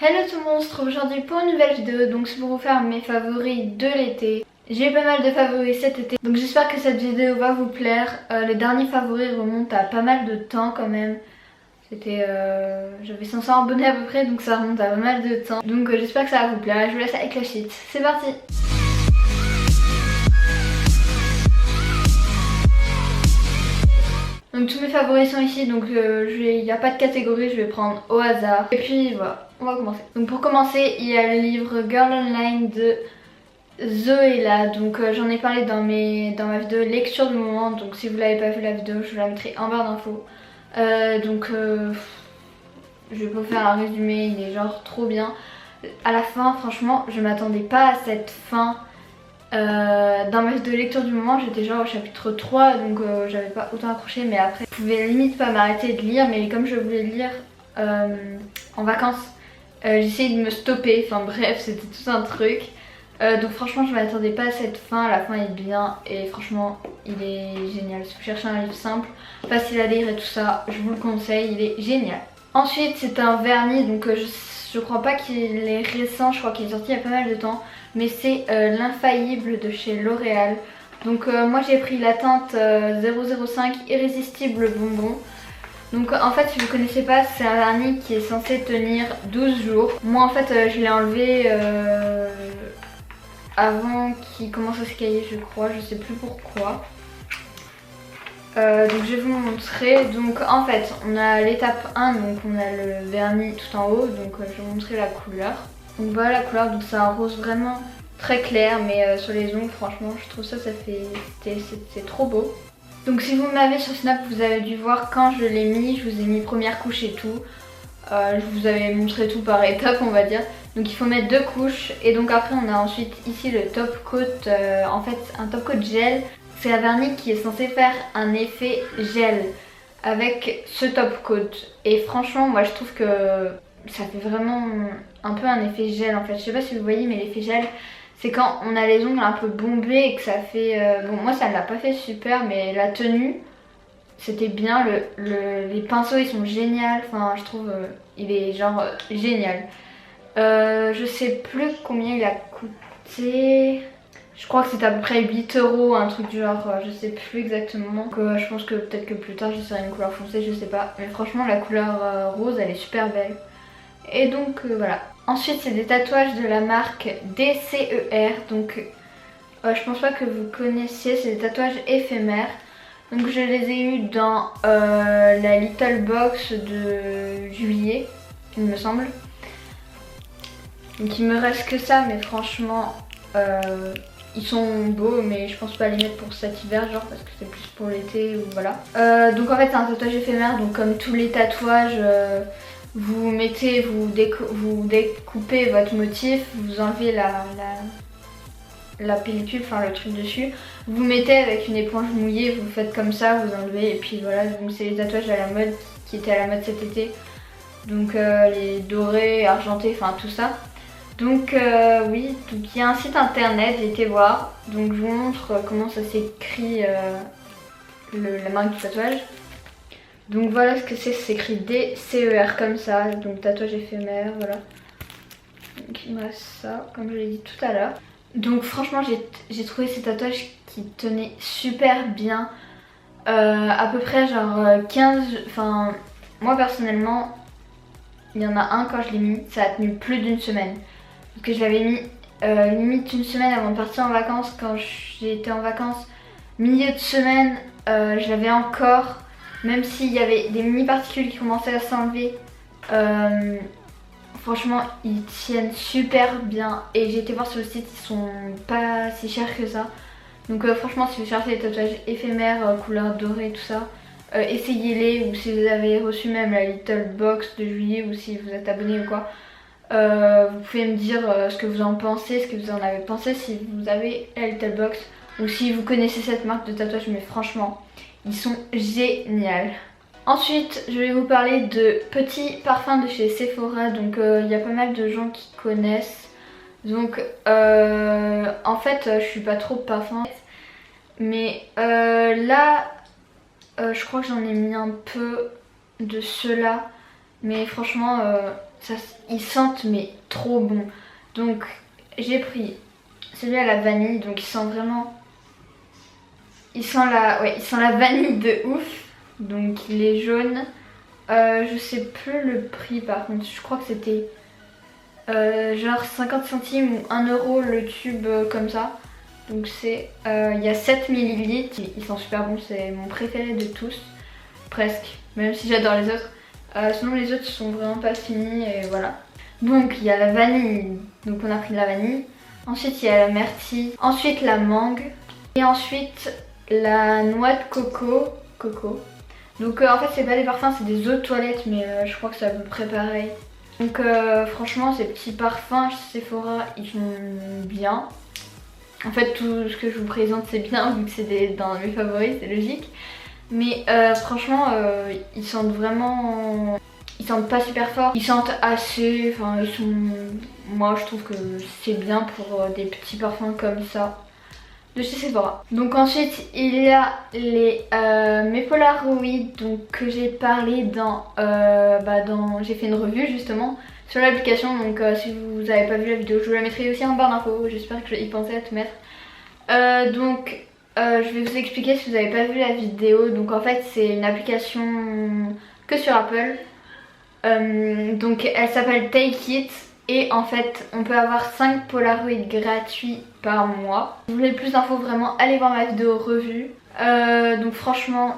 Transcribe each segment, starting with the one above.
Hello tout le monde, on se retrouve aujourd'hui pour une nouvelle vidéo, donc c'est pour vous faire mes favoris de l'été. J'ai eu pas mal de favoris cet été, donc j'espère que cette vidéo va vous plaire. Les derniers favoris remontent à pas mal de temps quand même. J'avais 500 abonnés à peu près, donc ça remonte à pas mal de temps. Donc j'espère que ça va vous plaire, je vous laisse avec la suite. C'est parti! Donc tous mes favoris sont ici, donc il n'y a pas de catégorie, je vais prendre au hasard. Et puis voilà, on va commencer. Donc pour commencer, il y a le livre Girl Online de Zoéla. Donc j'en ai parlé dans ma vidéo lecture du moment, donc si vous l'avez pas vu la vidéo, je vous la mettrai en barre d'infos. Je vais vous faire un résumé, il est genre trop bien. À la fin, franchement, je m'attendais pas à cette fin. Dans ma vidéo lecture du moment, j'étais genre au chapitre 3, donc j'avais pas autant accroché, mais après je pouvais limite pas m'arrêter de lire, mais comme je voulais lire en vacances, j'essayais de me stopper, enfin bref, c'était tout un truc. Donc franchement je m'attendais pas à cette fin, la fin est bien et franchement il est génial. Si vous cherchez un livre simple, facile à lire et tout ça, je vous le conseille, il est génial. Ensuite c'est un vernis, donc je crois pas qu'il est récent, je crois qu'il est sorti il y a pas mal de temps. Mais c'est l'infaillible de chez L'Oréal. Donc moi j'ai pris la teinte 005 Irrésistible Bonbon. Donc en fait si vous ne connaissez pas, c'est un vernis qui est censé tenir 12 jours. Moi en fait je l'ai enlevé avant qu'il commence à se cailler, je crois, je sais plus pourquoi. Donc je vais vous montrer. Donc en fait on a l'étape 1, donc on a le vernis tout en haut, donc je vais vous montrer la couleur. Donc voilà la couleur, donc c'est un rose vraiment très clair, mais sur les ongles franchement je trouve c'est trop beau. Donc si vous m'avez sur Snap, vous avez dû voir quand je l'ai mis, je vous ai mis première couche et tout. Je vous avais montré tout par étapes on va dire. Donc il faut mettre 2 couches et donc après on a ensuite ici le top coat, en fait un top coat gel. C'est un vernis qui est censé faire un effet gel avec ce top coat. Et franchement moi je trouve que ça fait vraiment un peu un effet gel en fait. Je sais pas si vous voyez, mais l'effet gel c'est quand on a les ongles un peu bombés et que ça fait... Bon moi ça ne l'a pas fait super, mais la tenue c'était bien. Les pinceaux ils sont géniaux, enfin je trouve il est genre génial. Je sais plus combien il a coûté. Je crois que c'était à peu près 8 €, un truc du genre, je sais plus exactement. Donc je pense que peut-être que plus tard j'essaierai une couleur foncée, je sais pas. Mais franchement la couleur rose elle est super belle. Et donc voilà. Ensuite c'est des tatouages de la marque DCER. Donc je pense pas que vous connaissiez, c'est des tatouages éphémères. Donc je les ai eus dans la Little Box de juillet, il me semble. Donc il me reste que ça, mais franchement ils sont beaux, mais je pense pas les mettre pour cet hiver, genre parce que c'est plus pour l'été ou voilà. Donc en fait c'est un tatouage éphémère, donc comme tous les tatouages, vous mettez, vous découpez votre motif, vous enlevez la pellicule, enfin le truc dessus, vous mettez avec une éponge mouillée, vous faites comme ça, vous enlevez et puis voilà. Donc c'est les tatouages à la mode qui étaient à la mode cet été, donc les dorés, argentés, enfin tout ça. Donc oui, donc il y a un site internet, j'ai été voir, donc je vous montre comment ça s'écrit la marque du tatouage. Donc voilà ce que c'est écrit DCER comme ça, donc tatouage éphémère, voilà. Donc il me reste ça, comme je l'ai dit tout à l'heure. Donc franchement j'ai trouvé ces tatouages qui tenaient super bien, à peu près genre 15, enfin moi personnellement il y en a un quand je l'ai mis, ça a tenu plus d'une semaine. Parce que je l'avais mis limite une semaine avant de partir en vacances. Quand j'étais en vacances, milieu de semaine, je l'avais encore, même s'il y avait des mini particules qui commençaient à s'enlever. Franchement ils tiennent super bien et j'ai été voir sur le site, ils sont pas si chers que ça. Donc franchement si vous cherchez des tatouages éphémères, couleur dorée tout ça, essayez-les. Ou si vous avez reçu même la Little Box de juillet, ou si vous êtes abonné ou quoi, vous pouvez me dire ce que vous en pensez, ce que vous en avez pensé, si vous avez la Little Box ou si vous connaissez cette marque de tatouage. Mais franchement ils sont géniaux. Ensuite je vais vous parler de petits parfums de chez Sephora. Donc il y a pas mal de gens qui connaissent. Donc en fait je suis pas trop parfum, mais là je crois que j'en ai mis un peu de ceux-là. Mais franchement ils sentent mais trop bon. Donc j'ai pris celui à la vanille, donc il sent vraiment... il sent la vanille de ouf. Donc il est jaune. Je sais plus le prix par contre, je crois que c'était genre 50 centimes ou 1 euro le tube comme ça. Donc c'est, il y a 7 ml, ils sont super bons, c'est mon préféré de tous, presque, même si j'adore les autres. Sinon les autres sont vraiment pas finis et voilà. Donc il y a la vanille, donc on a pris de la vanille. Ensuite il y a la myrtille, ensuite la mangue et ensuite la noix de coco. Donc en fait c'est pas des parfums, c'est des eaux de toilette, mais je crois que c'est à peu près pareil. Donc franchement ces petits parfums chez Sephora ils sont bien. En fait tout ce que je vous présente c'est bien vu que c'est dans mes favoris, c'est logique. Mais franchement ils sentent vraiment... ils sentent pas super fort, ils sentent assez, enfin ils sont... moi je trouve que c'est bien pour des petits parfums comme ça de chez Sephora. Donc ensuite il y a les mes Polaroid donc, que j'ai parlé dans, j'ai fait une revue justement sur l'application. Donc si vous n'avez pas vu la vidéo je vous la mettrai aussi en barre d'infos, j'espère que je vais y penser à tout mettre. Je vais vous expliquer si vous n'avez pas vu la vidéo. Donc en fait c'est une application que sur Apple. Donc elle s'appelle Take It. Et en fait on peut avoir 5 Polaroid gratuits par mois. Si vous voulez plus d'infos vraiment allez voir ma vidéo revue. Donc franchement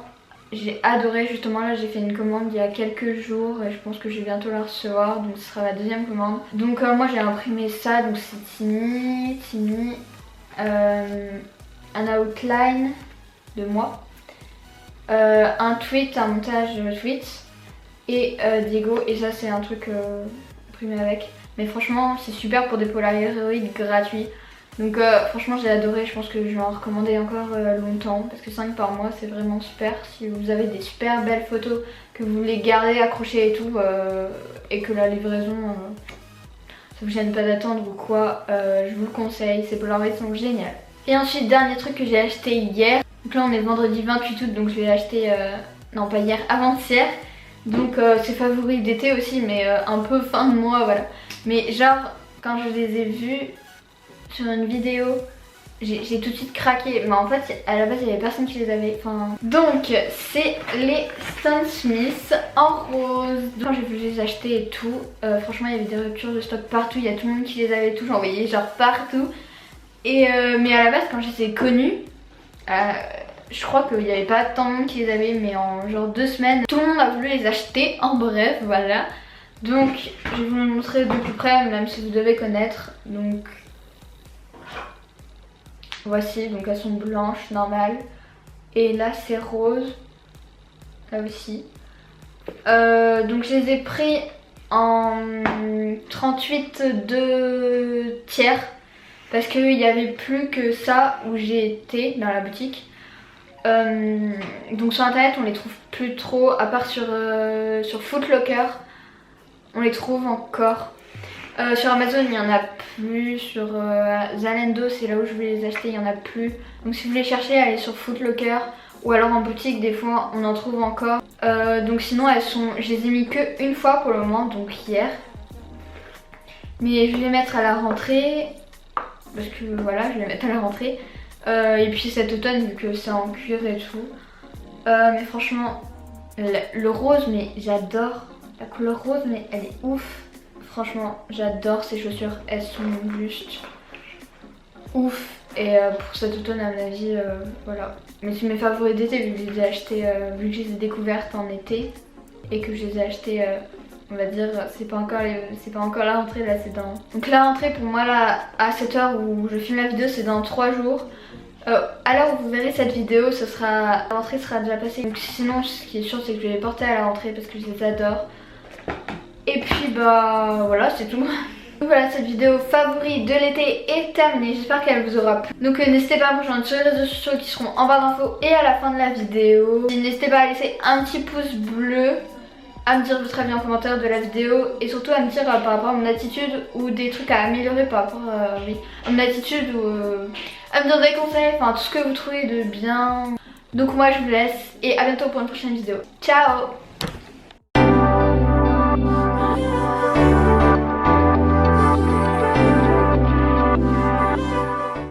j'ai adoré, justement là j'ai fait une commande il y a quelques jours et je pense que je vais bientôt la recevoir. Donc ce sera ma deuxième commande. Donc moi j'ai imprimé ça, donc c'est Timmy, un outline de moi, un tweet, un montage tweet et Diego, et ça c'est un truc imprimé avec. Mais franchement c'est super pour des Polaroid gratuits. Donc franchement j'ai adoré, je pense que je vais en recommander encore longtemps. Parce que 5 par mois c'est vraiment super. Si vous avez des super belles photos que vous voulez garder, accrocher et tout, et que la livraison ça vous gêne pas d'attendre ou quoi, je vous le conseille, ces Polaroids sont géniales. Et ensuite dernier truc que j'ai acheté hier. Donc là on est vendredi 28 août, donc je l'ai acheté, non pas hier, avant-hier. Donc c'est favori d'été aussi, mais un peu fin de mois, voilà. Mais genre quand je les ai vus sur une vidéo, j'ai tout de suite craqué. Mais en fait à la base il n'y avait personne qui les avait. Enfin... Donc c'est les Stan Smith en rose. Quand j'ai voulu les acheter et tout, franchement il y avait des ruptures de stock partout. Il y a tout le monde qui les avait tous, j'en voyais genre partout. Et mais à la base quand je les ai connus, je crois qu'il n'y avait pas tant de monde qui les avait, mais en genre 2 semaines tout le monde a voulu les acheter. En bref voilà. Donc je vais vous le montrer de plus près, même si vous devez connaître. Donc voici, donc elles sont blanches normales. Et là c'est rose. Là aussi. Donc je les ai pris en 38 2 tiers. Parce qu'il n'y avait plus que ça où j'ai été dans la boutique. Donc sur internet on les trouve plus trop, à part sur Foot Locker on les trouve encore. Sur Amazon il n'y en a plus, sur Zalando c'est là où je voulais les acheter, il n'y en a plus. Donc si vous voulez chercher, allez sur Foot Locker ou alors en boutique, des fois on en trouve encore. Donc sinon elles sont, je les ai mis que une fois pour le moment, donc hier. Mais je vais les mettre à la rentrée. Parce que voilà, je vais les mettre à la rentrée. Et puis cet automne vu que c'est en cuir et tout. Mais franchement le rose, mais j'adore. La couleur rose, mais elle est ouf. Franchement j'adore ces chaussures, elles sont juste ouf. Et pour cet automne à mon avis voilà. Mais c'est mes favoris d'été vu que je les ai achetées, vu que je les ai découvertes en été. Et que je les ai achetées on va dire, c'est pas encore la rentrée là, c'est dans... Donc la rentrée pour moi là, à cette heure où je filme la vidéo, c'est dans 3 jours. À l'heure où vous verrez cette vidéo, la rentrée sera déjà passée. Donc sinon ce qui est sûr c'est que je vais les porter à la rentrée parce que je les adore. Et puis bah voilà, c'est tout. Donc voilà, cette vidéo favori de l'été est terminée, j'espère qu'elle vous aura plu. Donc n'hésitez pas à me rejoindre sur les réseaux sociaux qui seront en barre d'infos et à la fin de la vidéo. N'hésitez pas à laisser un petit pouce bleu, à me dire votre avis en commentaire de la vidéo et surtout à me dire par rapport à mon attitude ou des trucs à améliorer par rapport à mon attitude ou à me dire des conseils, enfin tout ce que vous trouvez de bien. Donc moi je vous laisse et à bientôt pour une prochaine vidéo. Ciao!